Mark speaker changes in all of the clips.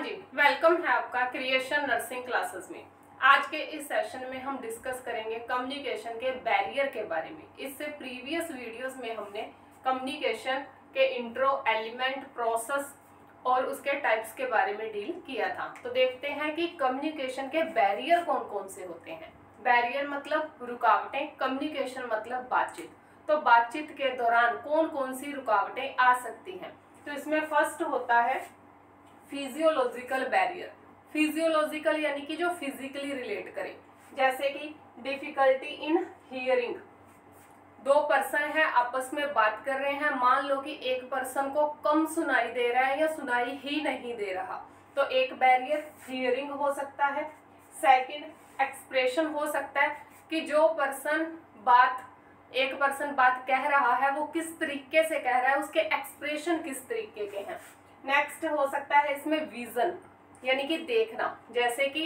Speaker 1: जी, welcome है आपका creation nursing classes में। आज के इस सेशन में हम डिस्कस करेंगे कम्युनिकेशन के बैरियर के बारे में। इससे प्रीवियस वीडियोस में हमने कम्युनिकेशन के इंट्रो, एलिमेंट, प्रोसेस और उसके टाइप्स के बारे में डील किया था। तो देखते हैं कि कम्युनिकेशन के बैरियर कौन कौन से होते हैं। बैरियर मतलब रुकावटें, कम्युनिकेशन मतलब बातचीत। तो बातचीत के दौरान कौन कौन सी रुकावटें आ सकती हैं। तो इसमें फर्स्ट होता है फिजियोलॉजिकल बैरियर। फिजियोलॉजिकल यानी कि जो फिजिकली रिलेट करे, जैसे कि डिफिकल्टी इन हियरिंग। दो पर्सन है, आपस में बात कर रहे हैं, मान लो कि एक पर्सन को कम सुनाई दे रहा है या सुनाई ही नहीं दे रहा, तो एक बैरियर हियरिंग हो सकता है। सेकंड एक्सप्रेशन हो सकता है कि जो पर्सन एक पर्सन बात कह रहा है वो किस तरीके से कह रहा है, उसके एक्सप्रेशन किस तरीके के हैं। नेक्स्ट हो सकता है इसमें विजन यानी कि देखना, जैसे कि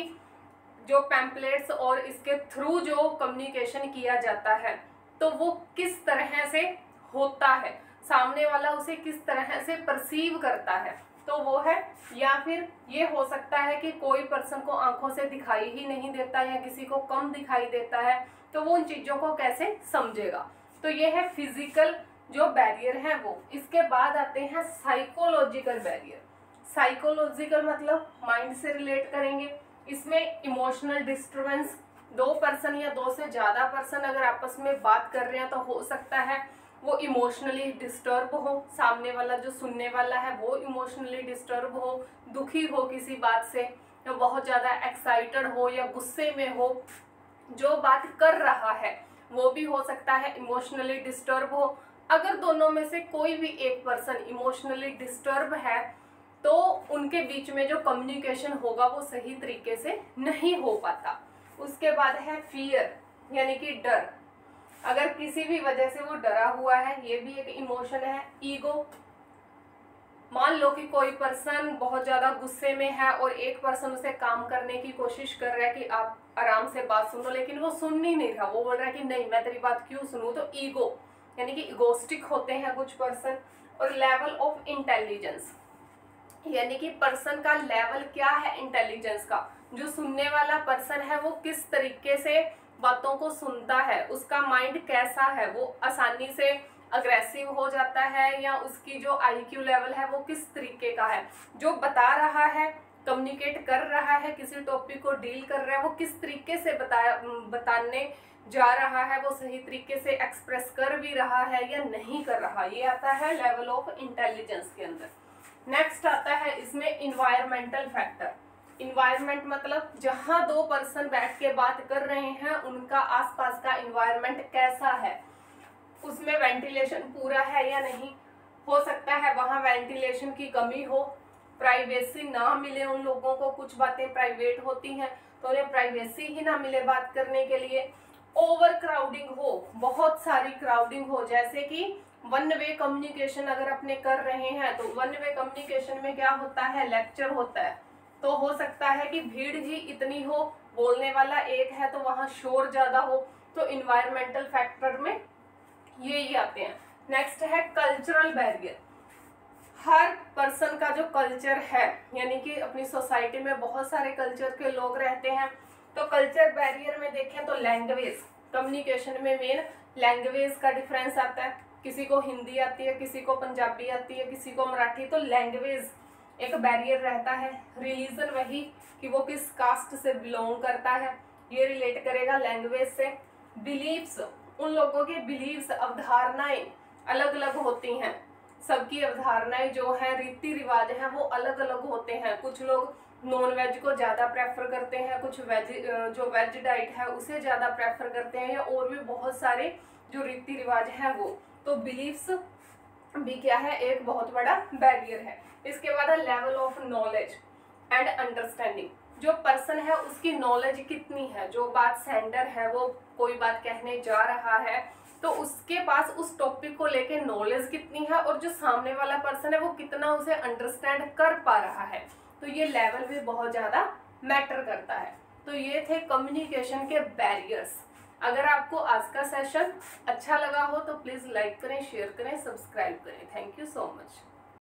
Speaker 1: जो पैम्पलेट्स और इसके थ्रू जो कम्युनिकेशन किया जाता है तो वो किस तरह से होता है, सामने वाला उसे किस तरह से परसीव करता है, तो वो है। या फिर ये हो सकता है कि कोई पर्सन को आंखों से दिखाई ही नहीं देता या किसी को कम दिखाई देता है, तो वो उन चीज़ों को कैसे समझेगा। तो ये है फिजिकल जो बैरियर है वो। इसके बाद आते हैं साइकोलॉजिकल बैरियर। साइकोलॉजिकल मतलब माइंड से रिलेट करेंगे। इसमें इमोशनल डिस्टर्बेंस, दो पर्सन या दो से ज़्यादा पर्सन अगर आपस में बात कर रहे हैं तो हो सकता है वो इमोशनली डिस्टर्ब हो, सामने वाला जो सुनने वाला है वो इमोशनली डिस्टर्ब हो, दुखी हो किसी बात से, या बहुत ज़्यादा एक्साइटेड हो या गुस्से में हो। जो बात कर रहा है वो भी हो सकता है इमोशनली डिस्टर्ब हो। अगर दोनों में से कोई भी एक पर्सन इमोशनली डिस्टर्ब है तो उनके बीच में जो कम्युनिकेशन होगा वो सही तरीके से नहीं हो पाता। उसके बाद है फियर यानी कि डर। अगर किसी भी वजह से वो डरा हुआ है, ये भी एक इमोशन है। ईगो, मान लो कि कोई पर्सन बहुत ज़्यादा गुस्से में है और एक पर्सन उसे काम करने की कोशिश कर रहा है कि आप आराम से बात सुनो, लेकिन वो सुन ही नहीं रहा, वो बोल रहा है कि नहीं मैं तेरी बात क्यों सुनूं। तो ईगो यानी कि इगोस्टिक होते हैं कुछ पर्सन। और लेवल ऑफ इंटेलिजेंस यानी कि पर्सन का लेवल क्या है इंटेलिजेंस का, जो सुनने वाला पर्सन है वो किस तरीके से बातों को सुनता है, उसका माइंड कैसा है, वो आसानी से अग्रेसिव हो जाता है या उसकी जो आईक्यू लेवल है वो किस तरीके का है, जो बता रहा है, कम्युनिकेट कर रहा है, किसी टॉपिक को डील कर रहा है, वो किस तरीके से बताने जा रहा है, वो सही तरीके से एक्सप्रेस कर भी रहा है या नहीं कर रहा। ये आता है लेवल ऑफ इंटेलिजेंस के अंदर। नेक्स्ट आता है इसमें इन्वायरमेंटल फैक्टर। इन्वायरमेंट मतलब जहाँ दो पर्सन बैठ के बात कर रहे हैं उनका आसपास का इन्वायरमेंट कैसा है, उसमें वेंटिलेशन पूरा है या नहीं, हो सकता है वहाँ वेंटिलेशन की कमी हो, प्राइवेसी ना मिले उन लोगों को, कुछ बातें प्राइवेट होती हैं तो उन्हें प्राइवेसी ही ना मिले बात करने के लिए। ओवर क्राउडिंग हो, बहुत सारी क्राउडिंग हो, जैसे कि वन वे कम्युनिकेशन अगर अपने कर रहे हैं तो वन वे कम्युनिकेशन में क्या होता है, लेक्चर होता है, तो हो सकता है कि भीड़ ही इतनी हो, बोलने वाला एक है तो वहाँ शोर ज़्यादा हो। तो इन्वायरमेंटल फैक्टर में ये आते हैं। नेक्स्ट है कल्चरल बैरियर। हर पर्सन का जो कल्चर है यानी कि अपनी सोसाइटी में बहुत सारे कल्चर के लोग रहते हैं, तो कल्चर बैरियर में देखें तो लैंग्वेज, कम्युनिकेशन में मेन लैंग्वेज का डिफरेंस आता है। किसी को हिंदी आती है, किसी को पंजाबी आती है, किसी को मराठी, तो लैंग्वेज एक बैरियर रहता है। रिलीजन वही कि वो किस कास्ट से बिलोंग करता है, ये रिलेट करेगा लैंग्वेज से। बिलीव्स, उन लोगों के बिलीव्स, अवधारणाएं अलग अलग होती हैं, सबकी अवधारणाएं जो है, रीति रिवाज हैं वो अलग अलग होते हैं। कुछ लोग नॉन वेज को ज़्यादा प्रेफर करते हैं, कुछ जो वेज डाइट है उसे ज़्यादा प्रेफर करते हैं, या और भी बहुत सारे जो रीति रिवाज हैं वो। तो बिलीव्स भी क्या है, एक बहुत बड़ा बैरियर है। इसके बाद है level of knowledge and understanding. जो पर्सन है उसकी नॉलेज कितनी है, जो बात सेंडर है वो कोई बात कहने जा रहा है तो उसके पास उस टॉपिक को लेके नॉलेज कितनी है, और जो सामने वाला पर्सन है वो कितना उसे अंडरस्टैंड कर पा रहा है, तो ये लेवल भी बहुत ज़्यादा मैटर करता है। तो ये थे कम्युनिकेशन के बैरियर्स। अगर आपको आज का सेशन अच्छा लगा हो तो प्लीज़ लाइक करें, शेयर करें, सब्सक्राइब करें। Thank you so much.